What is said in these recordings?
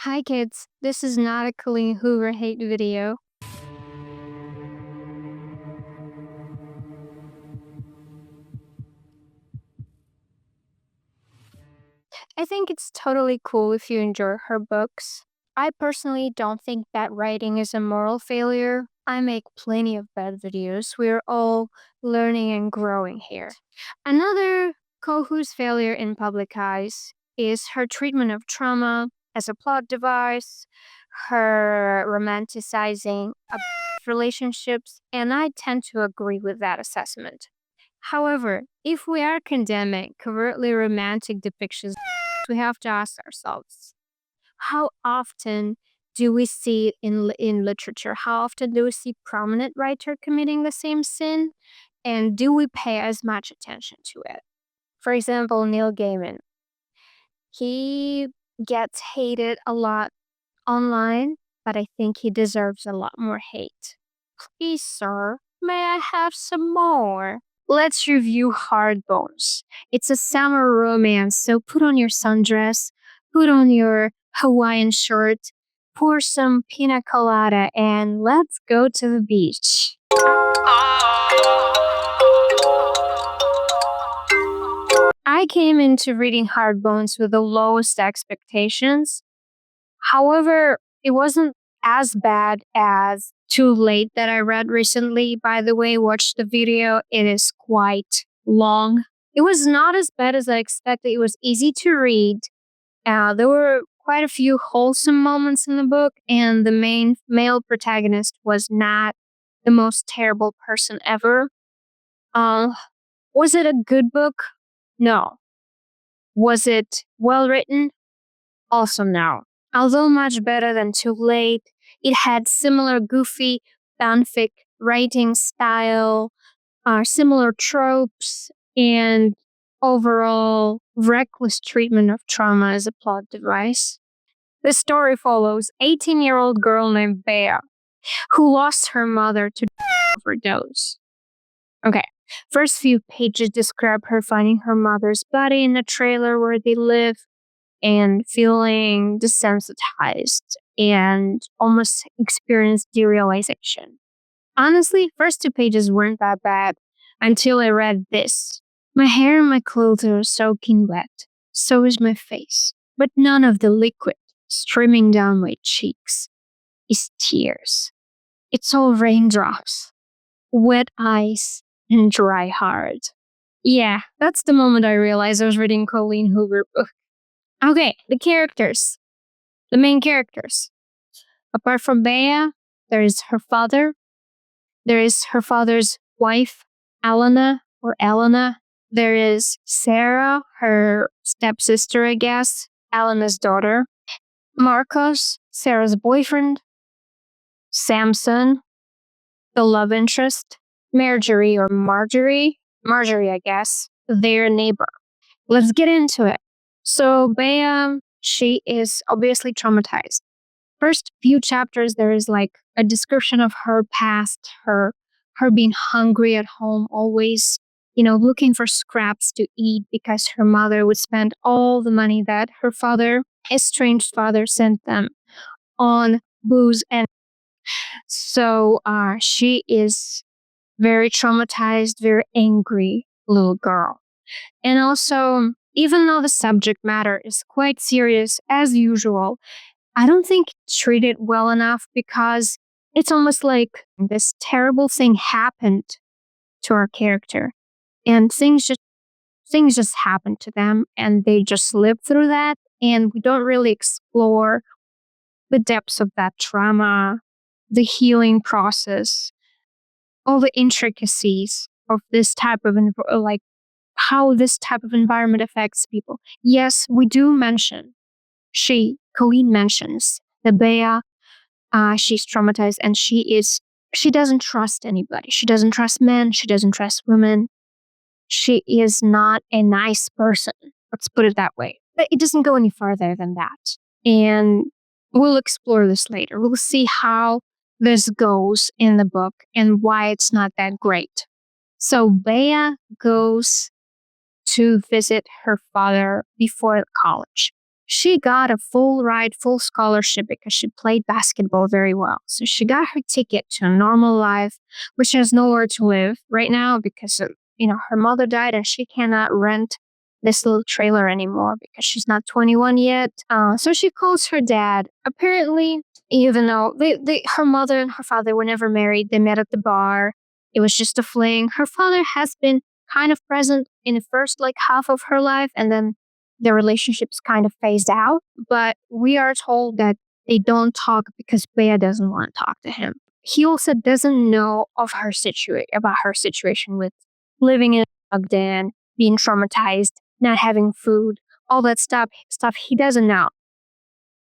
Hi kids, this is not a Colleen Hoover hate video. I think it's totally cool if you enjoy her books. I personally don't think that writing is a moral failure. I make plenty of bad videos. We're all learning and growing here. Another Kohu's failure in public eyes is her treatment of trauma as a plot device, her romanticizing of relationships, and I tend to agree with that assessment. However, if we are condemning covertly romantic depictions, we have to ask ourselves, how often do we see it in literature? How often do we see prominent writer committing the same sin? And do we pay as much attention to it? For example, Neil Gaiman. He gets hated a lot online, but I think he deserves a lot more hate. Please, sir, may I have some more? Let's review Hard Bones. It's a summer romance, so put on your sundress, put on your Hawaiian shirt, pour some pina colada, and let's go to the beach. I came into reading Hard Bones with the lowest expectations. However, it wasn't as bad as Too Late that I read recently. By the way, watch the video. It is quite long. It was not as bad as I expected. It was easy to read. There were quite a few wholesome moments in the book, and the main male protagonist was not the most terrible person ever. Was it a good book? No. Was it well written? Also no. Although much better than Too Late, it had similar goofy fanfic writing style, similar tropes, and overall reckless treatment of trauma as a plot device. The story follows 18-year-old girl named Bea, who lost her mother to overdose. Okay, first few pages describe her finding her mother's body in a trailer where they live and feeling desensitized and almost experienced derealization. Honestly, first two pages weren't that bad until I read this. My hair and my clothes are soaking wet. So is my face. But none of the liquid streaming down my cheeks is tears. It's all raindrops, wet eyes, and dry heart. Yeah, that's the moment I realized I was reading Colleen Hoover book. Okay, the characters. The main characters. Apart from Bea, there is her father. There is her father's wife, Alana or Elena. There is Sarah, her stepsister, I guess, Alana's daughter. Marcos, Sarah's boyfriend. Samson, the love interest. Marjorie, I guess, their neighbor. Let's get into it. So Bea, she is obviously traumatized. First few chapters, there is like a description of her past, her being hungry at home, always, looking for scraps to eat because her mother would spend all the money that her father, estranged father, sent them on booze. And so she is very traumatized, very angry little girl. And also, even though the subject matter is quite serious as usual, I don't think it's treated well enough because it's almost like this terrible thing happened to our character. And things just happened to them and they just live through that. And we don't really explore the depths of that trauma, the healing process, all the intricacies of this type of how this type of environment affects people. Yes, we do mention, Colleen mentions that Bea, she's traumatized and she doesn't trust anybody. She doesn't trust men. She doesn't trust women. She is not a nice person. Let's put it that way. But it doesn't go any farther than that. And we'll explore this later. We'll see how this goes in the book and why it's not that great. So Bea goes to visit her father before college. she got a full ride, full scholarship because she played basketball very well. So she got her ticket to a normal life, but she has nowhere to live right now because her mother died and she cannot rent this little trailer anymore because she's not 21 yet. So she calls her dad. Apparently, even though her mother and her father were never married, they met at the bar. It was just a fling. Her father has been kind of present in the first half of her life, and then the relationships kind of phased out. But we are told that they don't talk because Bea doesn't want to talk to him. He also doesn't know of about her situation with living in Ogden, being traumatized, not having food, all that stuff he doesn't know.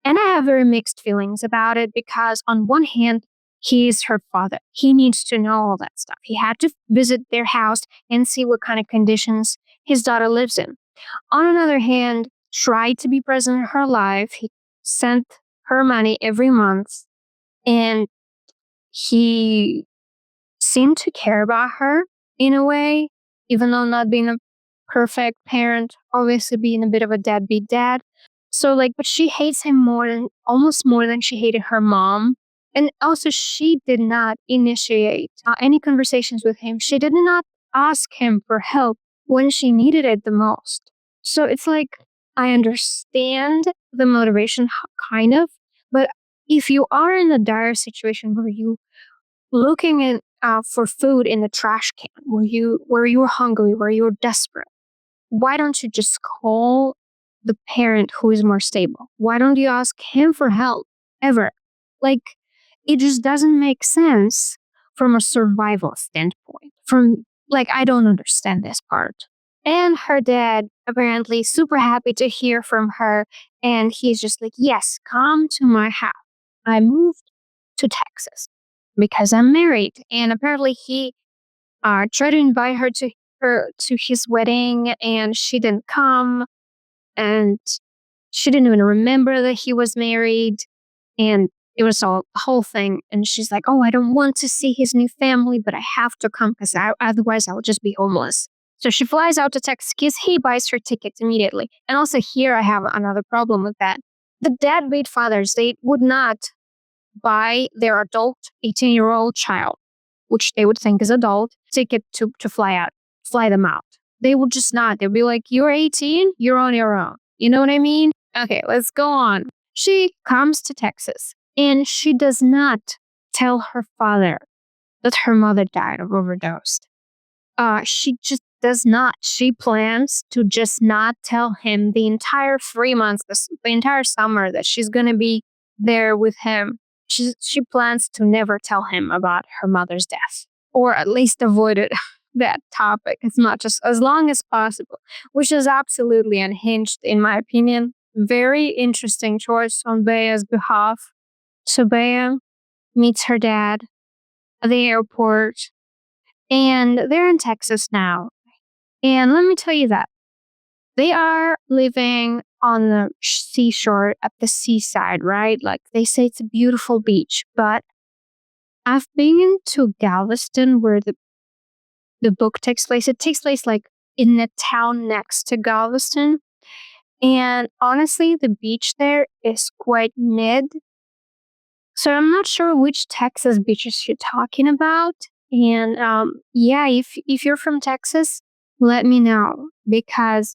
And I have very mixed feelings about it because on one hand, he is her father. He needs to know all that stuff. He had to visit their house and see what kind of conditions his daughter lives in. On another hand, tried to be present in her life. He sent her money every month and he seemed to care about her in a way, even though not being a perfect parent, obviously being a bit of a deadbeat dad. So but she hates him almost more than she hated her mom. And also she did not initiate any conversations with him. She did not ask him for help when she needed it the most. So it's I understand the motivation kind of, but if you are in a dire situation where you looking for food in the trash can, where you're hungry, where you're desperate, why don't you just call the parent who is more stable? Why don't you ask him for help ever? It just doesn't make sense from a survival standpoint. I don't understand this part. And her dad apparently super happy to hear from her, and he's just yes, come to my house. I moved to Texas because I'm married, and apparently he tried to invite her to his wedding, and she didn't come, and she didn't even remember that he was married, and it was a whole thing. And she's like, "Oh, I don't want to see his new family, but I have to come because otherwise I'll just be homeless." So she flies out to Texas because he buys her tickets immediately. And also here I have another problem with that. The deadbeat fathers, they would not buy their adult 18-year-old child, which they would think is adult, ticket to fly them out. They would just not. They'd be like, "You're 18, you're on your own." You know what I mean? Okay, let's go on. She comes to Texas and she does not tell her father that her mother died of overdose. She just does not. She plans to just not tell him the entire 3 months, the entire summer that she's going to be there with him. She plans to never tell him about her mother's death, or at least avoid it, that topic as long as possible, which is absolutely unhinged in my opinion. Very interesting choice on Bea's behalf. So Bea meets her dad at the airport, and they're in Texas now. And let me tell you that they are living on the seashore at the seaside, right? They say it's a beautiful beach, but I've been to Galveston where the book takes place. It takes place in the town next to Galveston. And honestly, the beach there is quite mid. So I'm not sure which Texas beaches you're talking about. And if you're from Texas, let me know, because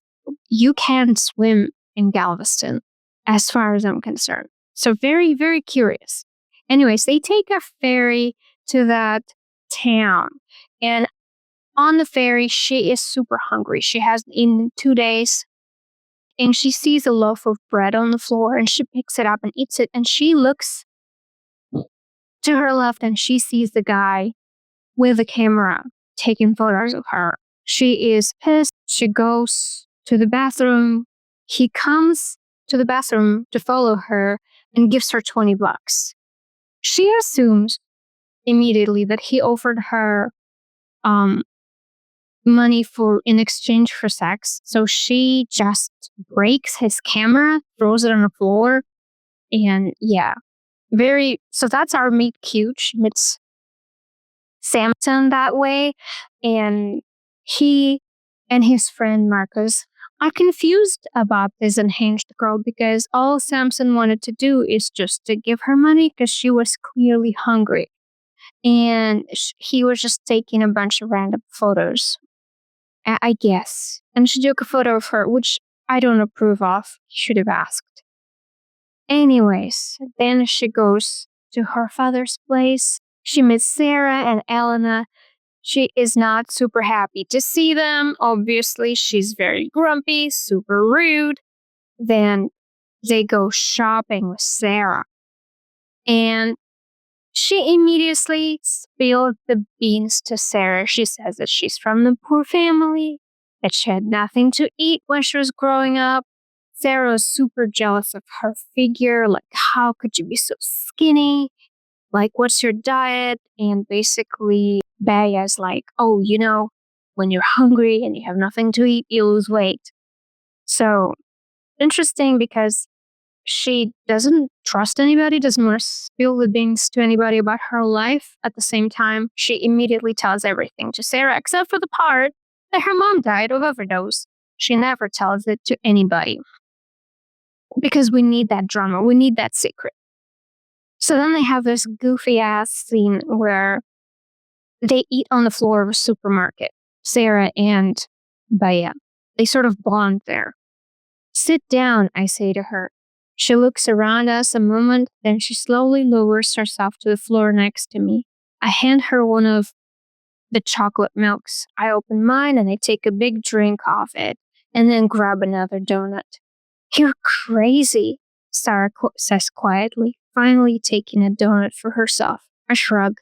you can swim in Galveston as far as I'm concerned. So very, very curious. Anyways, they take a ferry to that town. And on the ferry, she is super hungry. She has eaten 2 days. And she sees a loaf of bread on the floor and she picks it up and eats it. And she looks to her left and she sees the guy with the camera taking photos of her. She is pissed. She goes to the bathroom. He comes to the bathroom to follow her and gives her $20. She assumes immediately that he offered her money in exchange for sex. So she just breaks his camera, throws it on the floor, and so that's our meet cute. She meets Samson that way, and he and his friend Marcus I'm confused about this unhinged girl because all Samson wanted to do is just to give her money because she was clearly hungry. And he was just taking a bunch of random photos, I guess. And she took a photo of her, which I don't approve of. He should have asked. Anyways, then she goes to her father's place. She meets Sarah and Elena. She is not super happy to see them. Obviously, she's very grumpy, super rude. Then they go shopping with Sarah. And she immediately spilled the beans to Sarah. She says that she's from the poor family, that she had nothing to eat when she was growing up. Sarah was super jealous of her figure. Like, how could you be so skinny? Like, what's your diet? And basically, Baya's like, oh, when you're hungry and you have nothing to eat, you lose weight. So, interesting because she doesn't trust anybody, doesn't want to spill the beans to anybody about her life. At the same time, she immediately tells everything to Sarah, except for the part that her mom died of overdose. She never tells it to anybody because we need that drama. We need that secret. So then they have this goofy ass scene where they eat on the floor of a supermarket, Sarah and Baya. They sort of bond there. Sit down, I say to her. She looks around us a moment, then she slowly lowers herself to the floor next to me. I hand her one of the chocolate milks. I open mine and I take a big drink of it, and then grab another donut. You're crazy, Sarah says quietly, finally taking a donut for herself. I shrug.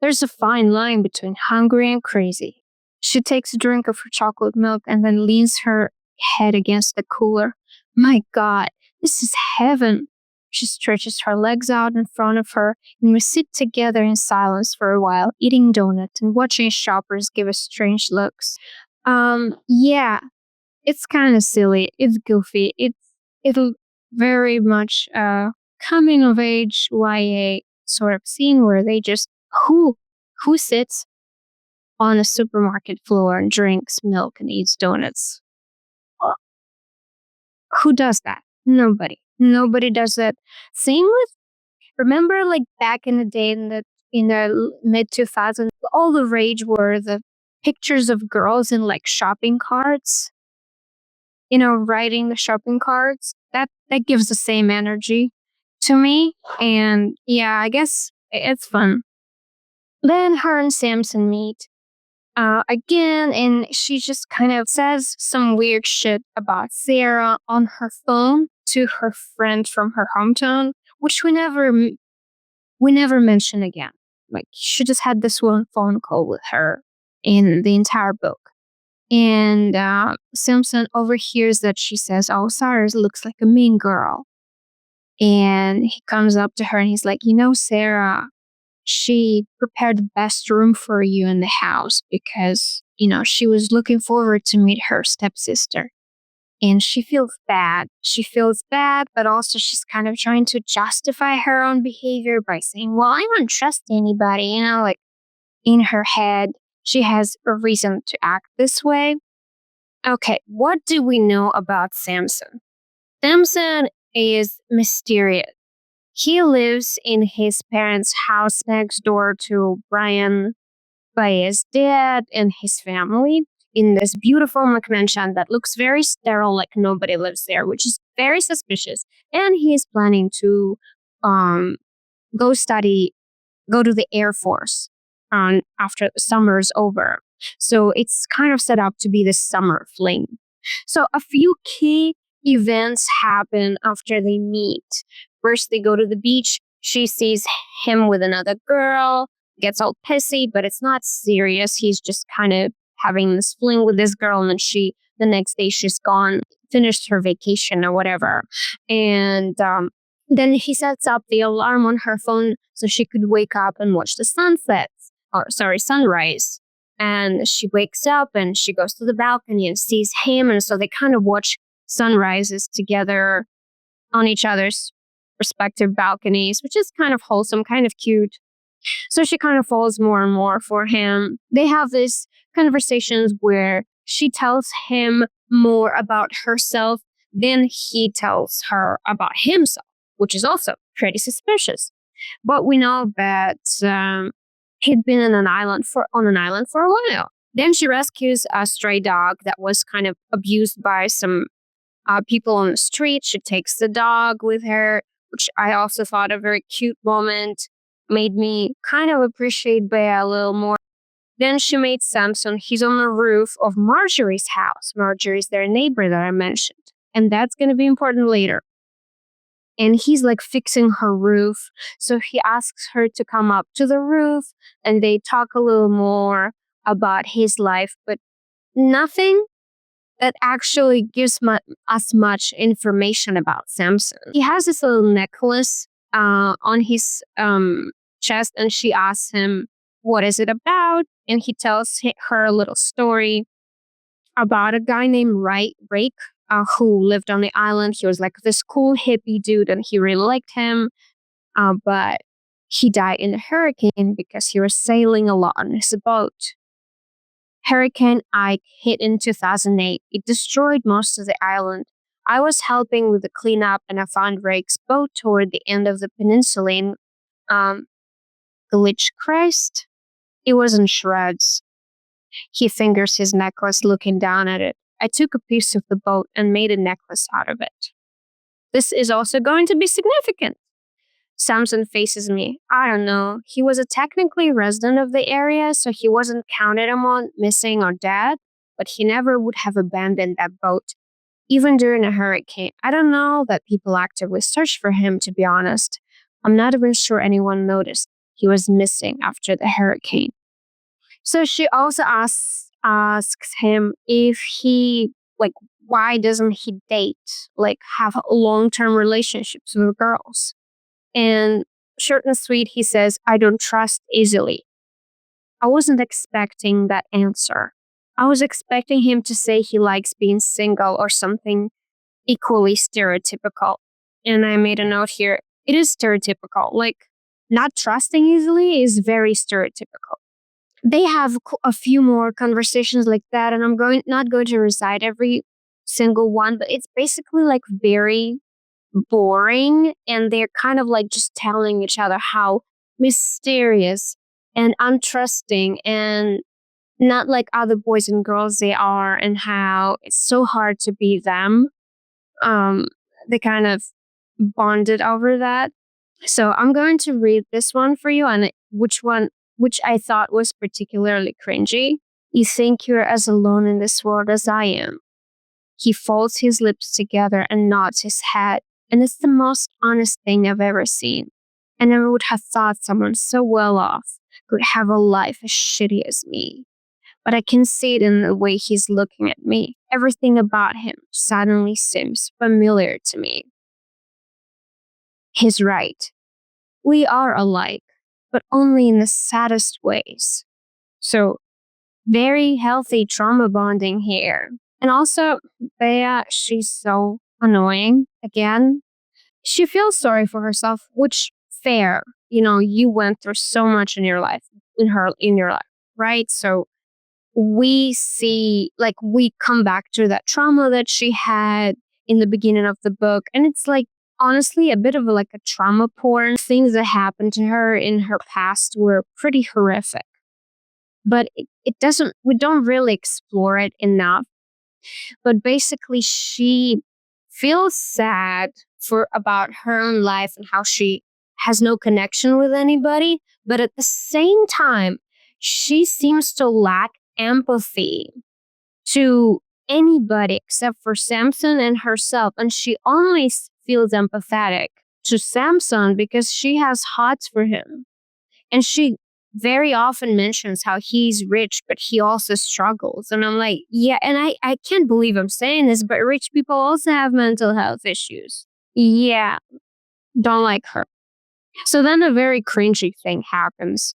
There's a fine line between hungry and crazy. She takes a drink of her chocolate milk and then leans her head against the cooler. My God, this is heaven. She stretches her legs out in front of her, and we sit together in silence for a while, eating donuts and watching shoppers give us strange looks. Yeah, it's kind of silly. It's goofy. It'll very much coming of age YA sort of scene where they just who sits on a supermarket floor and drinks milk and eats donuts. Who does that? Nobody. Nobody does that. Same with, remember, like back in the day in the mid 2000s, all the rage were the pictures of girls in like shopping carts. Riding the shopping carts. That gives the same energy to me. And yeah, I guess it's fun. Then her and Samson meet again, and she just kind of says some weird shit about Sarah on her phone to her friend from her hometown, which we never mention again. Like, she just had this one phone call with her in the entire book. And Samson overhears that she says, oh, Sarah looks like a mean girl. And he comes up to her and he's like, Sarah, she prepared the best room for you in the house because, she was looking forward to meet her stepsister. And she feels bad. She feels bad, but also she's kind of trying to justify her own behavior by saying, well, I don't trust anybody, like in her head. She has a reason to act this way. Okay, what do we know about Samson? Samson is mysterious. He lives in his parents' house next door to Brian, Baya's dad, and his family in this beautiful McMansion that looks very sterile, like nobody lives there, which is very suspicious. And he's planning to go to the Air Force after the summer's over. So it's kind of set up to be this summer fling. So a few key events happen after they meet. First, they go to the beach. She sees him with another girl, gets all pissy, but it's not serious. He's just kind of having this fling with this girl, and then the next day she's gone, finished her vacation or whatever. And then he sets up the alarm on her phone so she could wake up and watch the sunrise. And she wakes up and she goes to the balcony and sees him. And so they kind of watch sunrises together on each other's respective balconies, which is kind of wholesome, kind of cute. So she kind of falls more and more for him. They have these conversations where she tells him more about herself than he tells her about himself, which is also pretty suspicious. But we know that he'd been on an island for a while. Then she rescues a stray dog that was kind of abused by some people on the street. She takes the dog with her, which I also thought a very cute moment. Made me kind of appreciate Bea a little more. Then she made Samson. He's on the roof of Marjorie's house. Marjorie's their neighbor that I mentioned. And that's going to be important later. And he's like fixing her roof. So he asks her to come up to the roof and they talk a little more about his life, but nothing that actually gives us much information about Samson. He has this little necklace on his chest, and she asks him, what is it about? And he tells her a little story about a guy named Rake, who lived on the island. He was like this cool hippie dude, and he really liked him. But he died in a hurricane because he was sailing a lot on his boat. Hurricane Ike hit in 2008. It destroyed most of the island. I was helping with the cleanup, and I found Rake's boat toward the end of the peninsula in Glitch Crest. It was in shreds. He fingers his necklace, looking down at it. I took a piece of the boat and made a necklace out of it. This is also going to be significant. Samson faces me. I don't know. He was a technically resident of the area, so he wasn't counted among missing or dead, but he never would have abandoned that boat, even during a hurricane. I don't know that people actively searched for him, to be honest. I'm not even sure anyone noticed he was missing after the hurricane. So she also asks him if he, why doesn't he date, have long-term relationships with girls? And short and sweet, he says, I don't trust easily. I wasn't expecting that answer. I was expecting him to say he likes being single or something equally stereotypical. And I made a note here. It is stereotypical. Not trusting easily is very stereotypical. They have a few more conversations like that, and I'm not going to recite every single one, but it's basically very boring, and they're kind of just telling each other how mysterious and untrusting and not like other boys and girls they are, and how it's so hard to be them. They kind of bonded over that. So I'm going to read this one for you, and which I thought was particularly cringy. You think you're as alone in this world as I am. He folds his lips together and nods his head, and it's the most honest thing I've ever seen. I never would have thought someone so well off could have a life as shitty as me. But I can see it in the way he's looking at me. Everything about him suddenly seems familiar to me. He's right. We are alike, but only in the saddest ways. So, very healthy trauma bonding here. And also, Bea, she's so annoying. Again, she feels sorry for herself, which fair. You went through so much in your life, right? So we see, we come back to that trauma that she had in the beginning of the book, and it's honestly a bit of a trauma porn. Things that happened to her in her past were pretty horrific, but we don't really explore it enough. But basically, she feels sad about her own life and how she has no connection with anybody. But at the same time, she seems to lack empathy to anybody except for Samson and herself. And she only feels empathetic to Samson because she has hots for him. And she very often mentions how he's rich, but he also struggles. And I'm like, yeah, and I can't believe I'm saying this, but rich people also have mental health issues. Yeah, don't like her. So then a very cringy thing happens.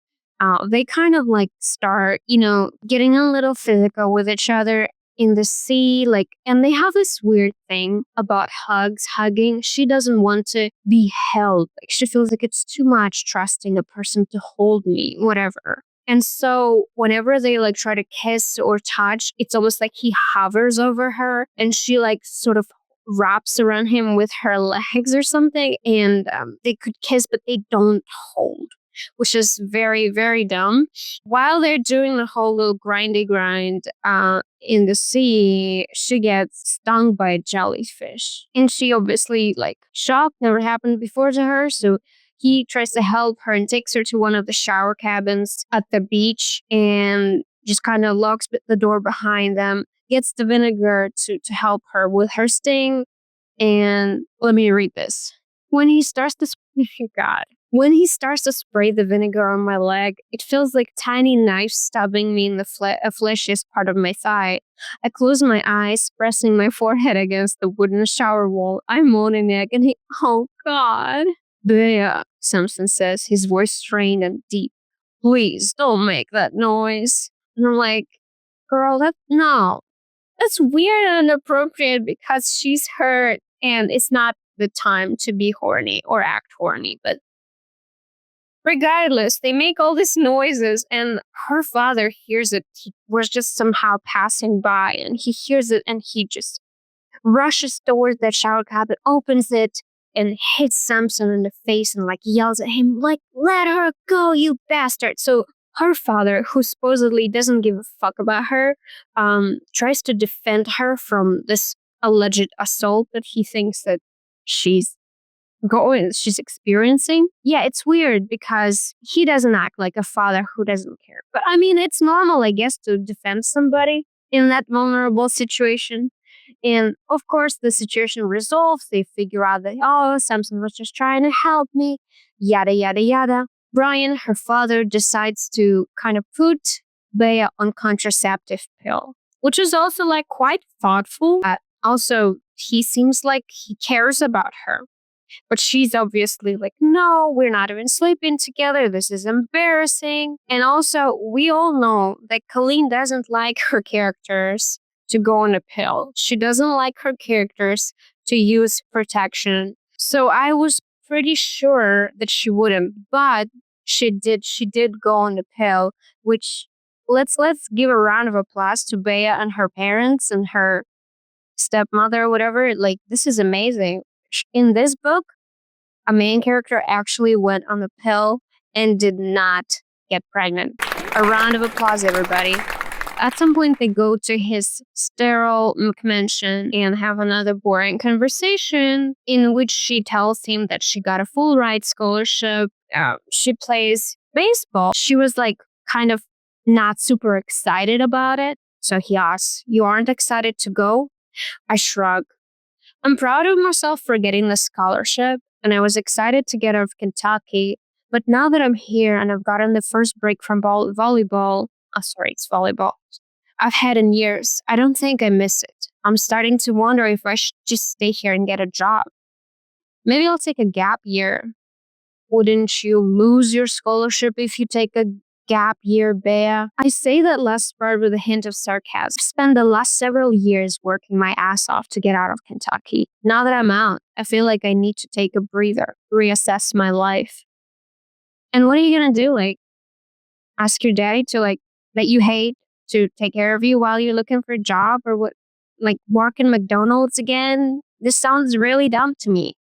They kind of start, getting a little physical with each other in the sea, and they have this weird thing about hugging. She doesn't want to be held. She feels like it's too much trusting a person to hold me, whatever. And so whenever they like try to kiss or touch, it's almost like he hovers over her and she like sort of wraps around him with her legs or something. And they could kiss, but they don't hold, which is very, very dumb. While they're doing the whole little grindy grind in the sea, she gets stung by a jellyfish. And she obviously like shocked, never happened before to her. So he tries to help her and takes her to one of the shower cabins at the beach and just kind of locks the door behind them, gets the vinegar to help her with her sting. And let me read this. When he starts to God. When he starts to spray the vinegar on my leg, it feels like tiny knives stabbing me in the fleshiest part of my thigh. I close my eyes, pressing my forehead against the wooden shower wall. I'm moaning agony. Oh, God. Bea, Samson says, his voice strained and deep. Please don't make that noise. And I'm like, girl, no. That's weird and inappropriate because she's hurt and it's not the time to be horny or act horny. But regardless, they make all these noises and her father hears it. He was just somehow passing by and he hears it and he just rushes towards that shower cabinet, opens it, and hits Samson in the face and like yells at him, like, let her go, you bastard. So her father, who supposedly doesn't give a fuck about her, tries to defend her from this alleged assault that he thinks that she's experiencing. Yeah, it's weird because he doesn't act like a father who doesn't care. But I mean, it's normal, I guess, to defend somebody in that vulnerable situation. And of course, the situation resolves. They figure out that, oh, Samson was just trying to help me, yada, yada, yada. Brian, her father, decides to kind of put Bea on contraceptive pill, which is also like quite thoughtful. Also, he seems like he cares about her. But she's obviously like, no, we're not even sleeping together. This is embarrassing. And also, we all know that Colleen doesn't like her characters to go on a pill. She doesn't like her characters to use protection. So I was pretty sure that she wouldn't, but she did. She did go on the pill, which let's give a round of applause to Bea and her parents and her stepmother or whatever. Like, this is amazing. In this book, a main character actually went on the pill and did not get pregnant. A round of applause, everybody. At some point, they go to his sterile mansion and have another boring conversation in which she tells him that she got a full ride scholarship. She plays baseball. She was like kind of not super excited about it. So he asks, you aren't excited to go? I shrug. I'm proud of myself for getting the scholarship, and I was excited to get out of Kentucky. But now that I'm here and I've gotten the first break from volleyball, it's volleyball, I've had in years, I don't think I miss it. I'm starting to wonder if I should just stay here and get a job. Maybe I'll take a gap year. Wouldn't you lose your scholarship if you take a gap year, Bea? I say that last part with a hint of sarcasm. I've spent the last several years working my ass off to get out of Kentucky. Now that I'm out, I feel like I need to take a breather, reassess my life. And what are you gonna do? Like, ask your daddy to that you hate to take care of you while you're looking for a job, or what? Like, work in McDonald's again? This sounds really dumb to me.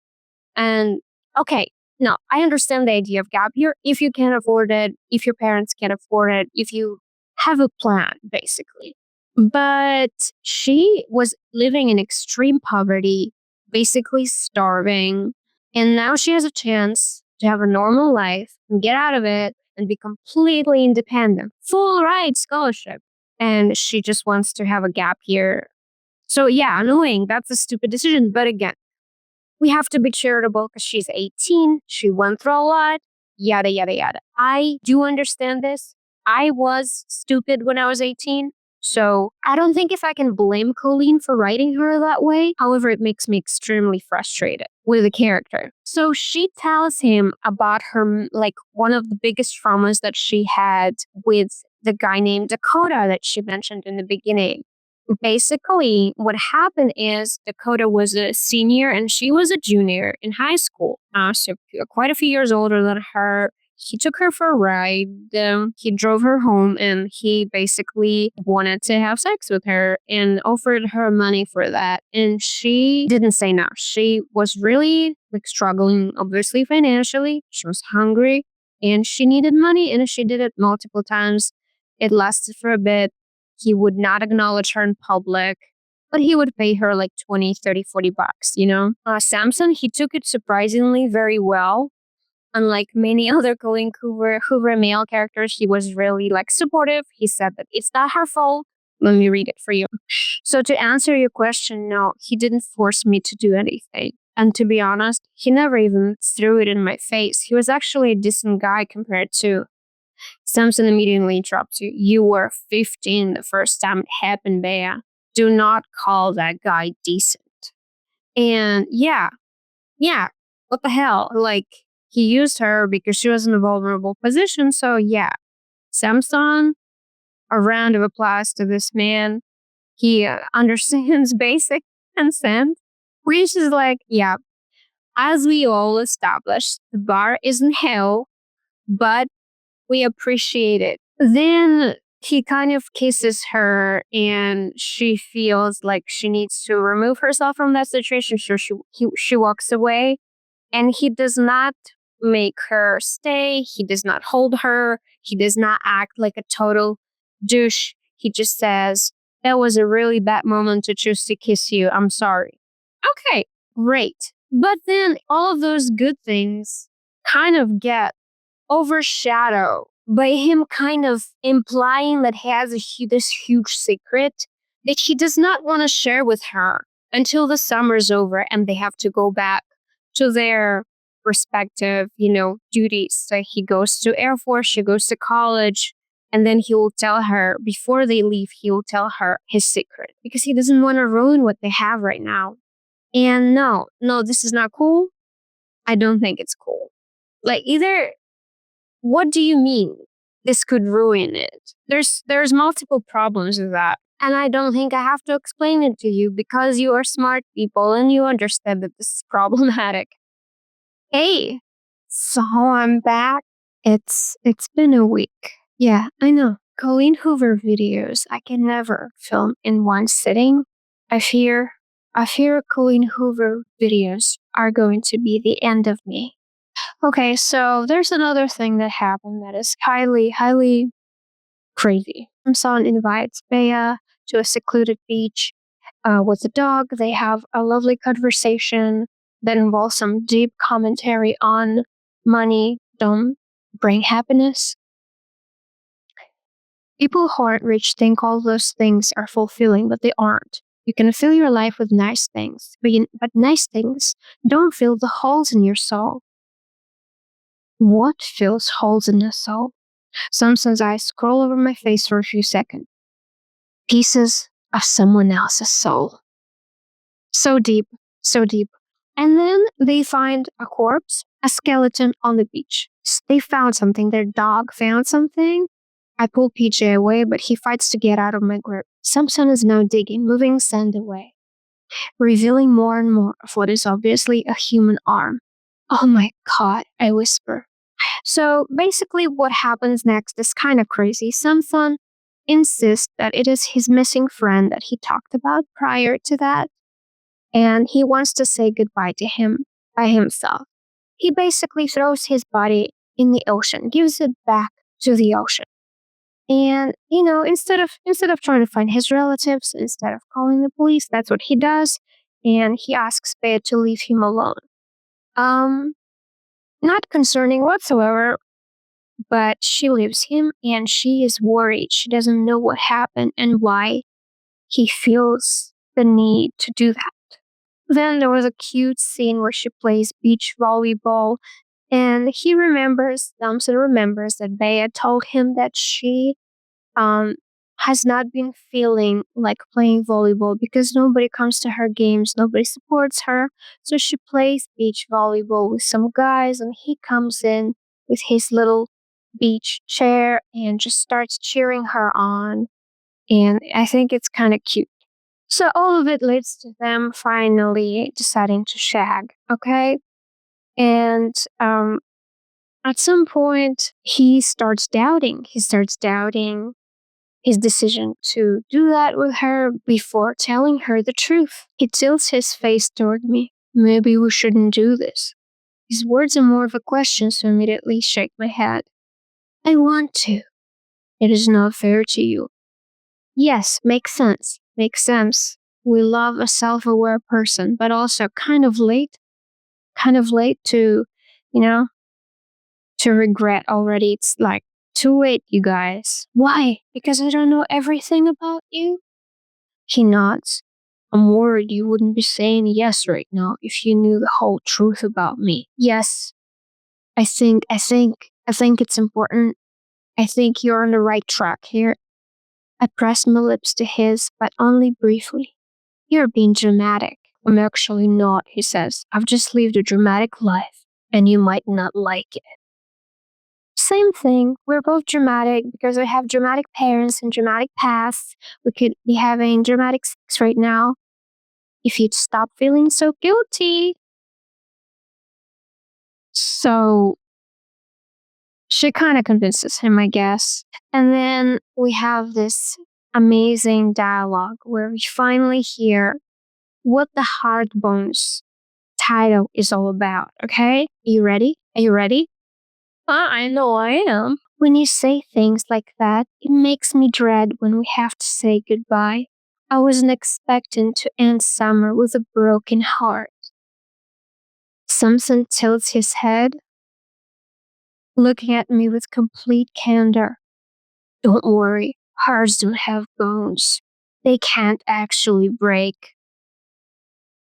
And okay, no, I understand the idea of gap year if you can't afford it, if your parents can't afford it, if you have a plan, basically. But she was living in extreme poverty, basically starving, and now she has a chance to have a normal life and get out of it and be completely independent. Full ride scholarship. And she just wants to have a gap year. So yeah, annoying. That's a stupid decision. But again, we have to be charitable because she's 18. She went through a lot. Yada, yada, yada. I do understand this. I was stupid when I was 18. So I don't think if I can blame Colleen for writing her that way. However, it makes me extremely frustrated with the character. So she tells him about her, like, one of the biggest traumas that she had with the guy named Dakota that she mentioned in the beginning. Basically, what happened is Dakota was a senior and she was a junior in high school. So quite a few years older than her. he took her for a ride. He drove her home and he basically wanted to have sex with her and offered her money for that. And she didn't say no. She was really like struggling, obviously financially. She was hungry and she needed money and she did it multiple times. It lasted for a bit. He would not acknowledge her in public, but he would pay her like 20, 30, $40, you know? Samson, he took it surprisingly very well. Unlike many other Colleen Hoover male characters, he was really like supportive. He said that it's not her fault. Let me read it for you. So to answer your question, no, he didn't force me to do anything. And to be honest, he never even threw it in my face. He was actually a decent guy compared to Samson. Immediately interrupts you. You were 15 the first time it happened, Bea. Do not call that guy decent. And yeah, what the hell? Like, he used her because she was in a vulnerable position. So yeah, Samson, a round of applause to this man. He understands basic consent, which is like, yeah, as we all established, the bar isn't hell, but we appreciate it. Then he kind of kisses her and she feels like she needs to remove herself from that situation. So she walks away and he does not make her stay. He does not hold her. He does not act like a total douche. He just says, that was a really bad moment to choose to kiss you. I'm sorry. Okay, great. But then all of those good things kind of get overshadowed by him kind of implying that he has this huge secret that he does not want to share with her until the summer's over and they have to go back to their respective, duties. So he goes to Air Force, she goes to college, and then he will tell her before they leave, he will tell her his secret because he doesn't want to ruin what they have right now. And no, this is not cool. I don't think it's cool. Like, either, what do you mean this could ruin it? There's multiple problems with that. And I don't think I have to explain it to you because you are smart people and you understand that this is problematic. Hey, so I'm back. It's been a week. Yeah, I know. Colleen Hoover videos I can never film in one sitting. I fear Colleen Hoover videos are going to be the end of me. Okay, so there's another thing that happened that is highly, highly crazy. Samson invites Bea to a secluded beach with the dog. They have a lovely conversation that involves some deep commentary on money don't bring happiness. People who aren't rich think all those things are fulfilling, but they aren't. You can fill your life with nice things, but nice things don't fill the holes in your soul. What fills holes in your soul? Samson's eyes scroll over my face for a few seconds. Pieces of someone else's soul. So deep, so deep. And then they find a corpse, a skeleton on the beach. They found something. Their dog found something. I pull PJ away, but he fights to get out of my grip. Samson is now digging, moving sand away, revealing more and more of what is obviously a human arm. Oh my God, I whisper. So basically what happens next is kind of crazy. Samson insists that it is his missing friend that he talked about prior to that, and he wants to say goodbye to him by himself. He basically throws his body in the ocean, gives it back to the ocean. And, instead of trying to find his relatives, instead of calling the police, that's what he does. And he asks Bea to leave him alone. Not concerning whatsoever, but she leaves him and she is worried. She doesn't know what happened and why he feels the need to do that. Then there was a cute scene where she plays beach volleyball and Samson remembers that Bea told him that she has not been feeling like playing volleyball because nobody comes to her games, nobody supports her. So she plays beach volleyball with some guys and he comes in with his little beach chair and just starts cheering her on. And I think it's kind of cute. So all of it leads to them finally deciding to shag, okay? And At some point, he starts doubting. He starts doubting his decision to do that with her before telling her the truth. He tilts his face toward me. Maybe we shouldn't do this. His words are more of a question, so I immediately shake my head. I want to. It is not fair to you. Yes, makes sense. Makes sense. We love a self-aware person, but also kind of late. Kind of late to, you know, to regret already. It's like too late, you guys. Why? Because I don't know everything about you? He nods. I'm worried you wouldn't be saying yes right now if you knew the whole truth about me. Yes, I think it's important. I think you're on the right track here. I press my lips to his, but only briefly. You're being dramatic. I'm actually not, he says. I've just lived a dramatic life, and you might not like it. Same thing. We're both dramatic because we have dramatic parents and dramatic pasts. We could be having dramatic sex right now. If you'd stop feeling so guilty. So she kind of convinces him, I guess. And then we have this amazing dialogue where we finally hear what the Hard Bones title is all about, okay? Are you ready? Are you ready? I know I am. When you say things like that, it makes me dread when we have to say goodbye. I wasn't expecting to end summer with a broken heart. Samson tilts his head, looking at me with complete candor. Don't worry, hearts don't have bones. They can't actually break.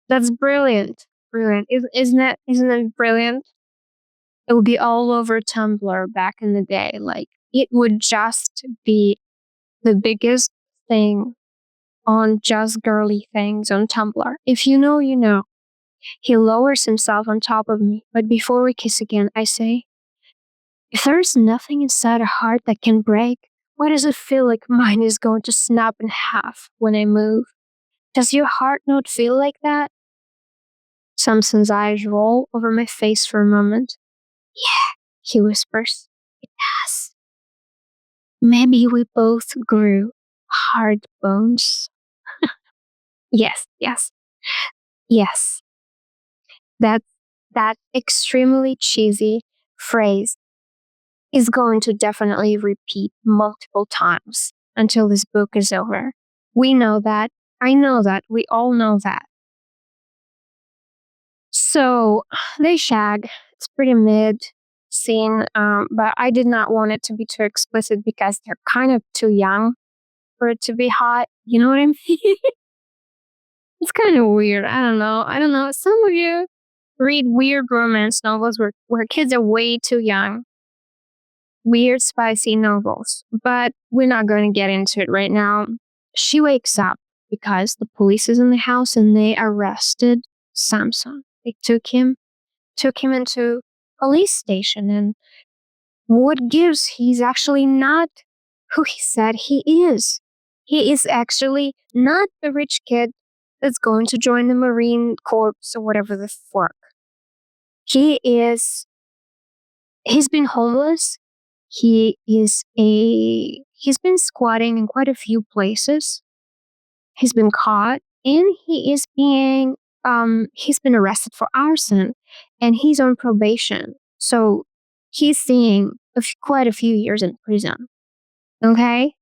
That's brilliant. Brilliant. Isn't it brilliant? It would be all over Tumblr back in the day. Like, it would just be the biggest thing on just girly things on Tumblr. If you know, you know. He lowers himself on top of me, but before we kiss again, I say, if there's nothing inside a heart that can break, why does it feel like mine is going to snap in half when I move? Does your heart not feel like that? Samson's eyes roll over my face for a moment. Yeah, he whispers. It does. Maybe we both grew hard bones. Yes, yes, yes. That extremely cheesy phrase is going to definitely repeat multiple times until this book is over. We know that. I know that. We all know that. So they shag. It's pretty mid scene, but I did not want it to be too explicit because they're kind of too young for it to be hot. You know what I mean? It's kind of weird. I don't know. Some of you read weird romance novels where kids are way too young. Weird, spicy novels. But we're not going to get into it right now. She wakes up because the police is in the house and they arrested Samson. They took him into police station, and what gives, he's actually not who he said he is. He is actually not the rich kid that's going to join the Marine Corps or whatever the fuck. He's been homeless. He's been squatting in quite a few places. He's been caught, and he's been arrested for arson, and he's on probation. So he's seeing quite a few years in prison. Okay?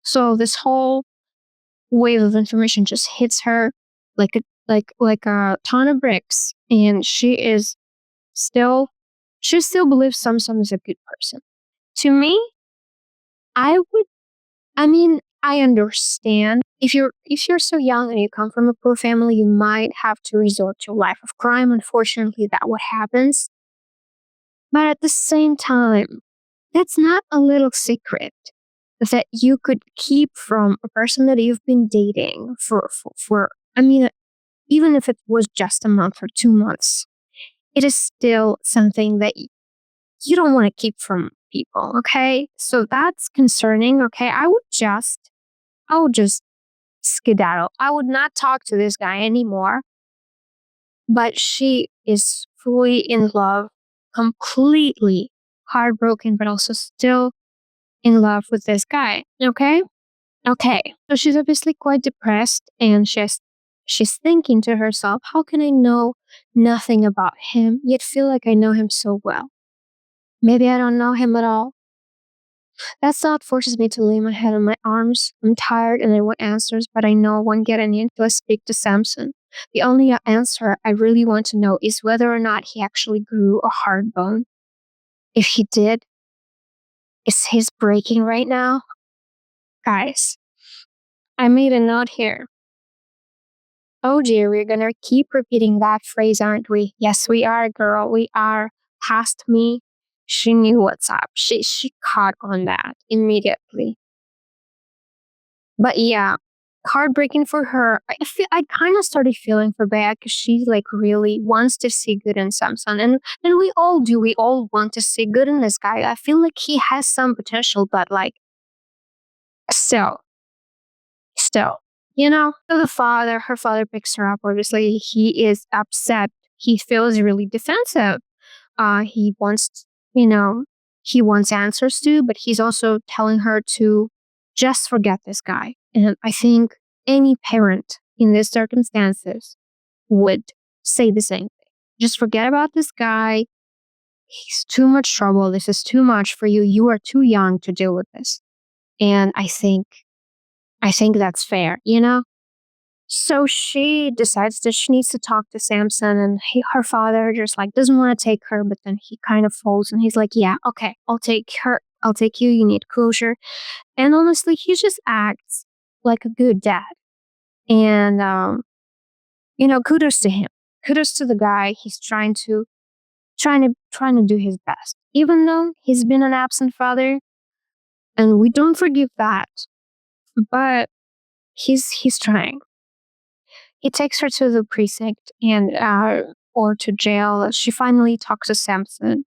So this whole wave of information just hits her like a ton of bricks, and she still believes Samson is a good person. To me, I understand if you're so young and you come from a poor family, you might have to resort to a life of crime. Unfortunately, that's what happens. But at the same time, that's not a little secret that you could keep from a person that you've been dating for even if it was just a month or 2 months, it is still something that you don't want to keep from people, okay? So that's concerning, okay? I would just skedaddle. I would not talk to this guy anymore. But she is fully in love, completely heartbroken, but also still in love with this guy. Okay? Okay. So she's obviously quite depressed and she's thinking to herself, how can I know nothing about him, yet feel like I know him so well? Maybe I don't know him at all. That thought forces me to lay my head on my arms. I'm tired and I want answers, but I know I won't get any until I speak to Samson. The only answer I really want to know is whether or not he actually grew a hard bone. If he did, is his breaking right now? Guys, I made a note here. Oh dear, we're gonna keep repeating that phrase, aren't we? Yes, we are, girl. We are. Past me. She knew what's up. She caught on that immediately. But yeah, heartbreaking for her. I kind of started feeling for Bea because she like really wants to see good in Samson, and we all do. We all want to see good in this guy. I feel like he has some potential, but like still, still, So her father picks her up. Obviously, he is upset. He feels really defensive. He wants, you know, he wants answers too, but he's also telling her to just forget this guy. And I think any parent in these circumstances would say the same thing. Just forget about this guy. He's too much trouble. This is too much for you. You are too young to deal with this. And I think that's fair. So she decides that she needs to talk to Samson, and her father just like doesn't want to take her, but then he kind of falls and he's like, "Yeah, okay, I'll take her. I'll take you. You need closure." And honestly, he just acts like a good dad. And kudos to him. Kudos to the guy. He's trying to do his best, even though he's been an absent father, and we don't forgive that. But he's trying. He takes her to the precinct and or to jail. She finally talks to Samson,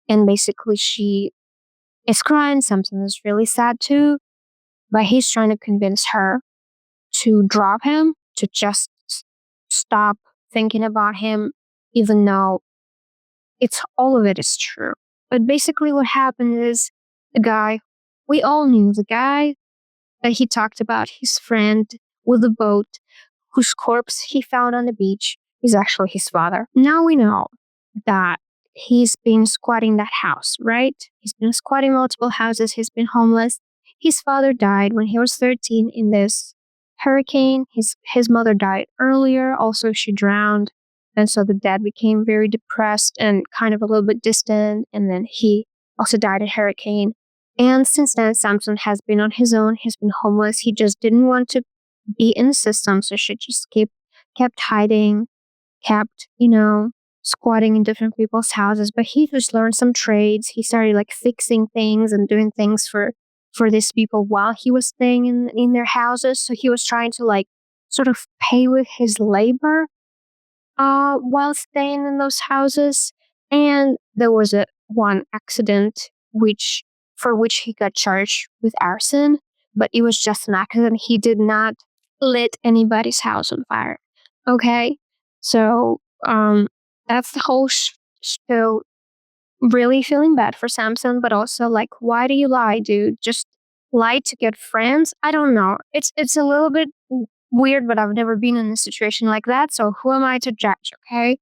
and basically she is crying. Samson is really sad too, but he's trying to convince her to drop him, to just stop thinking about him, even though it's all of it is true. But basically, what happened is the guy we all knew, the guy that he talked about, his friend with the boat, whose corpse he found on the beach, is actually his father. Now we know that he's been squatting that house, right? He's been squatting multiple houses, he's been homeless. His father died when he was 13 in this hurricane. His mother died earlier, also she drowned. And so the dad became very depressed and kind of a little bit distant, and then he also died in hurricane. And since then, Samson has been on his own. He's been homeless. He just didn't want to be in the system, so she just kept hiding, kept, squatting in different people's houses. But he just learned some trades. He started like fixing things and doing things for these people while he was staying in their houses. So he was trying to like sort of pay with his labor while staying in those houses. And there was one accident for which he got charged with arson, but it was just an accident. He did not lit anybody's house on fire. Okay? So that's the whole still really feeling bad for Samson, but also like, why do you lie, dude? Just lie to get friends? I don't know. It's a little bit weird, but I've never been in a situation like that, so who am I to judge, okay?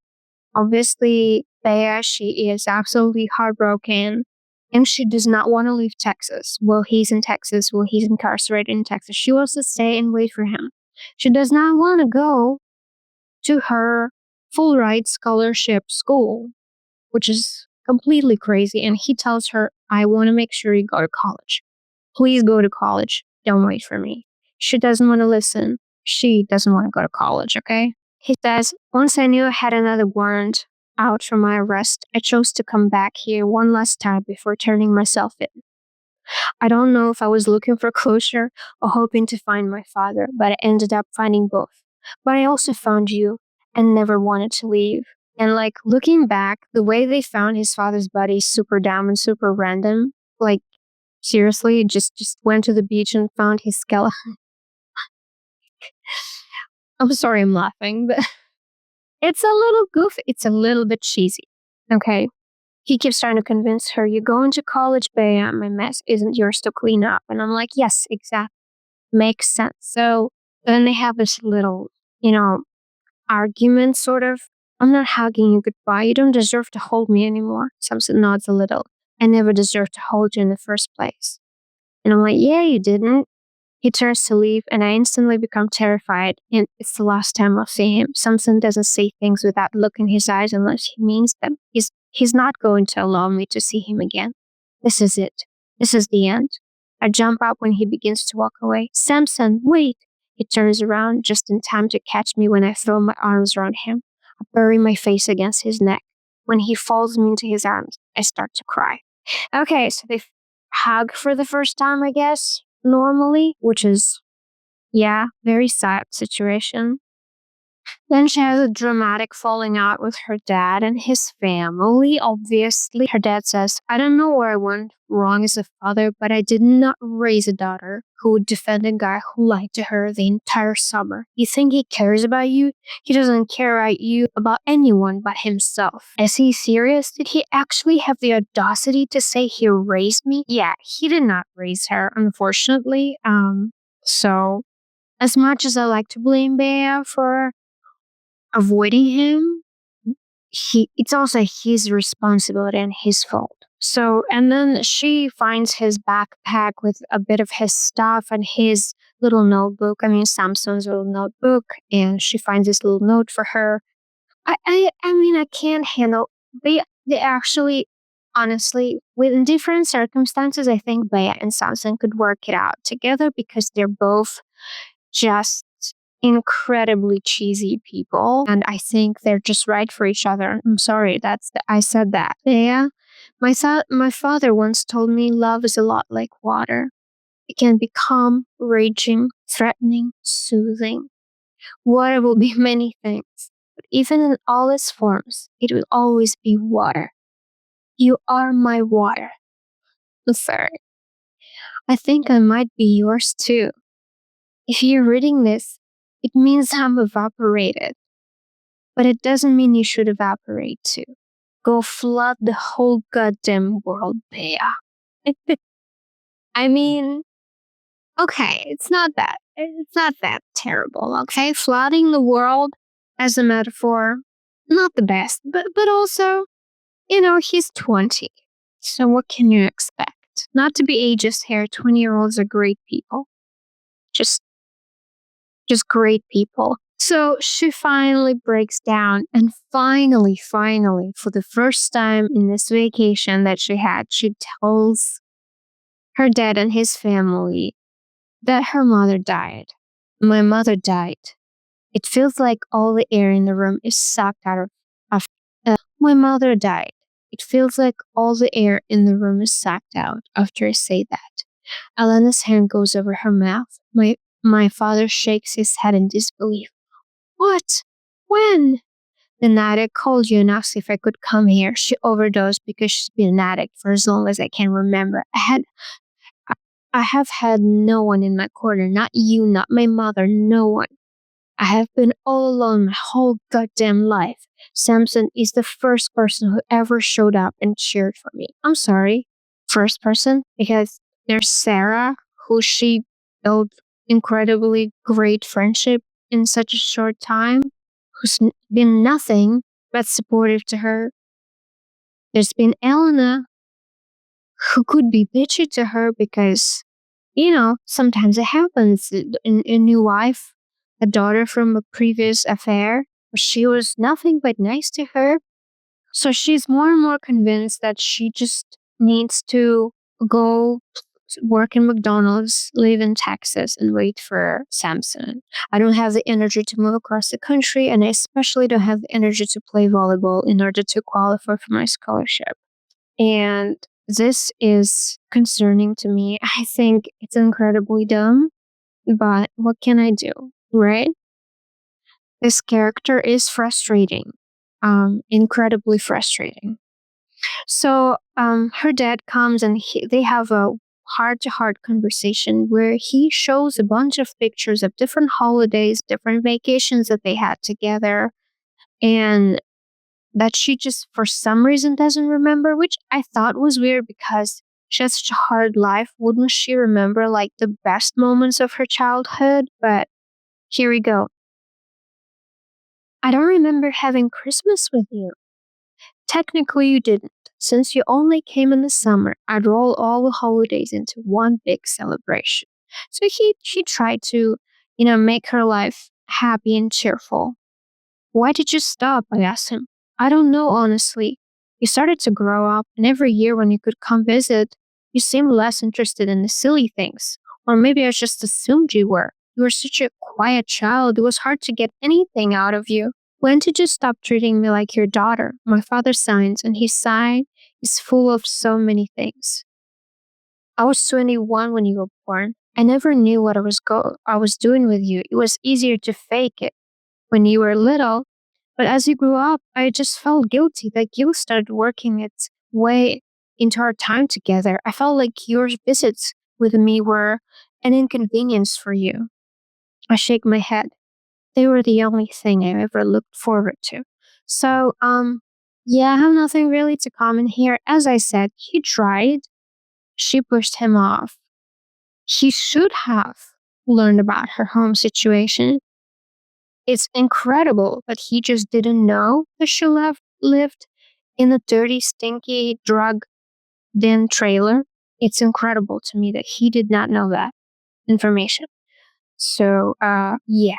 Obviously, Bea, she is absolutely heartbroken, and she does not want to leave Texas. Well, he's in Texas. Well, he's incarcerated in Texas. She wants to stay and wait for him. She does not want to go to her full ride scholarship school, which is completely crazy. And he tells her, I want to make sure you go to college. Please go to college. Don't wait for me. She doesn't want to listen. She doesn't want to go to college, okay? He says, once I knew I had another warrant out for my arrest, I chose to come back here one last time before turning myself in. I don't know if I was looking for closure or hoping to find my father, but I ended up finding both. But I also found you and never wanted to leave. And like looking back, the way they found his father's body is super dumb and super random. Like seriously, just went to the beach and found his skeleton. I'm sorry I'm laughing, but it's a little goofy. It's a little bit cheesy. Okay. he keeps trying to convince her, "You're going to college, Bea. My mess isn't yours to clean up." And I'm like, yes, exactly. Makes sense. So then they have this little, you know, argument sort of. "I'm not hugging you goodbye. You don't deserve to hold me anymore." Samson nods a little. "I never deserved to hold you in the first place." And I'm like, yeah, you didn't. He turns to leave, and I instantly become terrified, and it's the last time I'll see him. Samson doesn't say things with that look in his eyes unless he means them. He's not going to allow me to see him again. This is it. This is the end. I jump up when he begins to walk away. "Samson, wait!" He turns around just in time to catch me when I throw my arms around him. I bury my face against his neck. When he folds me into his arms, I start to cry. Okay, so they hug for the first time, I guess, normally, which is, yeah, very sad situation. Then she has a dramatic falling out with her dad and his family. Obviously, her dad says, "I don't know where I went wrong as a father, but I did not raise a daughter who would defend a guy who lied to her the entire summer. You think he cares about you? He doesn't care about anyone but himself." Is he serious? Did he actually have the audacity to say he raised me? Yeah, he did not raise her, unfortunately. So as much as I like to blame Bea for avoiding him, it's also his responsibility and his fault. So, and then she finds his backpack with a bit of his stuff and his little notebook. I mean, Samson's little notebook, and she finds this little note for her. I mean, I can't handle. They actually, honestly, with different circumstances, I think Bea and Samson could work it out together because they're both just incredibly cheesy people, and I think they're just right for each other. I'm sorry, I said that. Yeah, my father once told me love is a lot like water. It can be calm, raging, threatening, soothing. Water will be many things, but even in all its forms, it will always be water. You are my water. I'm sorry. I think I might be yours too. If you're reading this, it means I'm evaporated. But it doesn't mean you should evaporate too. Go flood the whole goddamn world, Bea. I mean, okay, it's not that terrible, okay? Flooding the world as a metaphor, not the best, but also, he's 20. So what can you expect? Not to be ageist here, 20-year-olds are great people. Just great people. So she finally breaks down, and finally, for the first time in this vacation that she had, she tells her dad and his family that her mother died. "My mother died. It feels like all the air in the room is sucked out of my mother died. It feels like all the air in the room is sucked out after I say that." Alana's hand goes over her mouth. My father shakes his head in disbelief. "What? When?" "The night I called you and asked if I could come here. She overdosed because she's been an addict for as long as I can remember. I have had no one in my corner, not you, not my mother, no one. I have been all alone my whole goddamn life. Samson is the first person who ever showed up and cheered for me." I'm sorry, first person, because there's Sarah, who she built incredibly great friendship in such a short time, who's been nothing but supportive to her. There's been Elena, who could be bitchy to her because, sometimes it happens in a new wife, a daughter from a previous affair. She was nothing but nice to her. So she's more and more convinced that she just needs to go work in McDonald's, live in Texas, and wait for Samson. "I don't have the energy to move across the country, and I especially don't have the energy to play volleyball in order to qualify for my scholarship." And this is concerning to me. I think it's incredibly dumb, but what can I do, right? This character is frustrating, incredibly frustrating. So her dad comes, and they have a heart-to-heart conversation where he shows a bunch of pictures of different holidays, different vacations that they had together. And that she just for some reason doesn't remember, which I thought was weird because she has such a hard life. Wouldn't she remember like the best moments of her childhood? But here we go. I don't remember having Christmas with you. Technically, you didn't. Since you only came in the summer, I'd roll all the holidays into one big celebration. So he tried to, make her life happy and cheerful. Why did you stop? I asked him. I don't know, honestly. You started to grow up, and every year when you could come visit, you seemed less interested in the silly things. Or maybe I just assumed you were. You were such a quiet child, it was hard to get anything out of you. When did you stop treating me like your daughter? My father signs, and his sign is full of so many things. I was 21 when you were born. I never knew what I was doing with you. It was easier to fake it when you were little, but as you grew up, I just felt guilty. That guilt started working its way into our time together. I felt like your visits with me were an inconvenience for you. I shake my head. They were the only thing I ever looked forward to. So, yeah, I have nothing really to comment here. As I said, he tried. She pushed him off. He should have learned about her home situation. It's incredible, but he just didn't know that she lived in a dirty, stinky, drug den trailer. It's incredible to me that he did not know that information. So, yeah.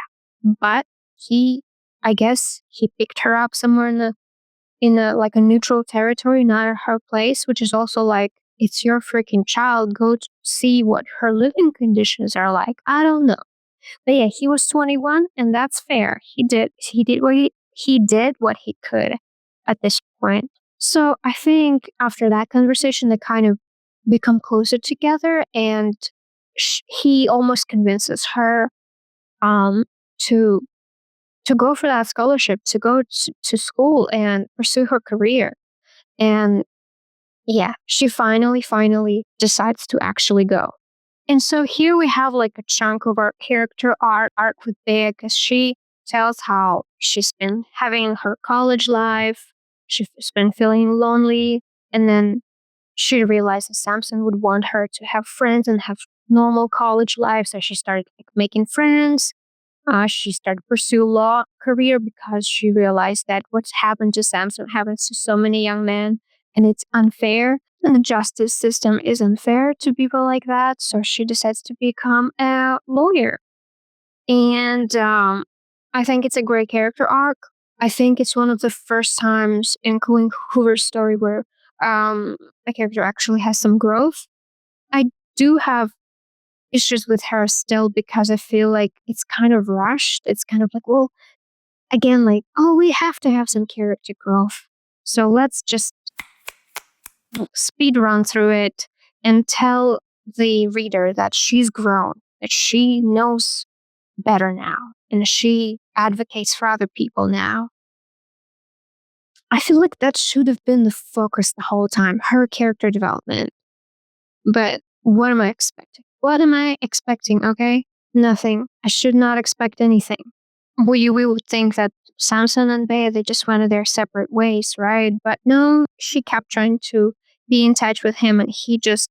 But I guess he picked her up somewhere in a like a neutral territory, not at her place, which is also like, it's your freaking child. Go to see what her living conditions are like. I don't know. But yeah, he was 21, and that's fair. He did what he could at this point. So I think after that conversation, they kind of become closer together, and he almost convinces her um to to go for that scholarship, to go to school and pursue her career. And yeah, she finally decides to actually go. And so here we have like a chunk of our character arc with Bea, because she tells how she's been having her college life, she's been feeling lonely, and then she realizes Samson would want her to have friends and have normal college life. So she started like making friends. She started to pursue law career because she realized that what's happened to Samson happens to so many young men, and it's unfair. And the justice system is unfair to people like that. So she decides to become a lawyer. And I think it's a great character arc. I think it's one of the first times in Colleen Hoover's story where a character actually has some growth. I do have issues with her still because I feel like it's kind of rushed. It's kind of like, well, again, like, oh, we have to have some character growth. So let's just speed run through it and tell the reader that she's grown, that she knows better now, and she advocates for other people now. I feel like that should have been the focus the whole time, her character development. But what am I expecting? What am I expecting, okay? Nothing. I should not expect anything. We would think that Samson and Bea, they just went their separate ways, right? But no, she kept trying to be in touch with him, and he just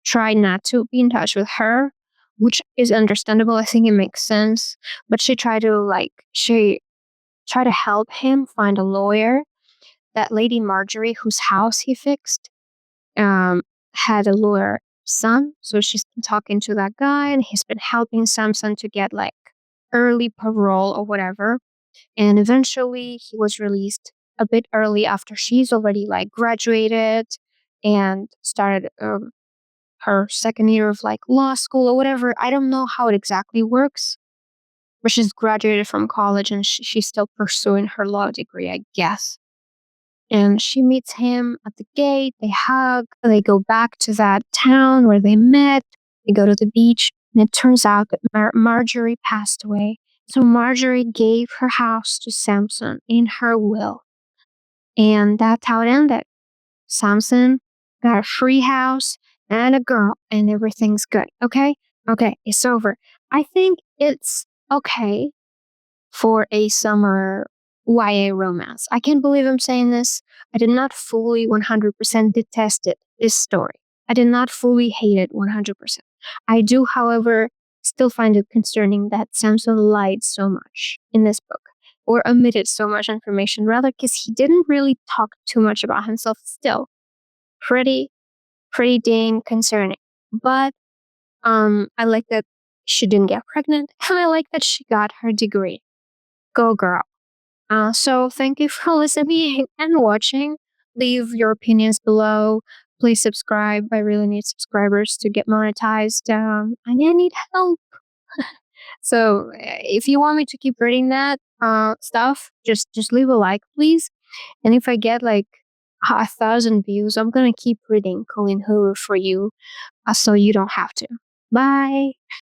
tried not to be in touch with her, which is understandable. I think it makes sense. But she tried to help him find a lawyer. That lady Marjorie, whose house he fixed, um, had a lawyer son. So she's been talking to that guy, and he's been helping Samson to get like early parole or whatever. And eventually he was released a bit early after she's already like graduated and started her second year of like law school or whatever. I don't know how it exactly works, but she's graduated from college, and she's still pursuing her law degree, I guess. And she meets him at the gate. They hug. They go back to that town where they met. They go to the beach. And it turns out that Marjorie passed away. So Marjorie gave her house to Samson in her will. And that's how it ended. Samson got a free house and a girl, and everything's good. Okay? Okay, it's over. I think it's okay for a summer YA romance. I can't believe I'm saying this. I did not fully 100% detest it, this story. I did not fully hate it 100%. I do, however, still find it concerning that Samson lied so much in this book or omitted so much information, rather, because he didn't really talk too much about himself still. Pretty, pretty dang concerning. But I like that she didn't get pregnant, and I like that she got her degree. Go girl. So thank you for listening and watching. Leave your opinions below. Please subscribe. I really need subscribers to get monetized. And I need help. So if you want me to keep reading that stuff, just leave a like, please. And if I get like 1,000 views, I'm gonna keep reading Colleen Hoover for you, so you don't have to. Bye.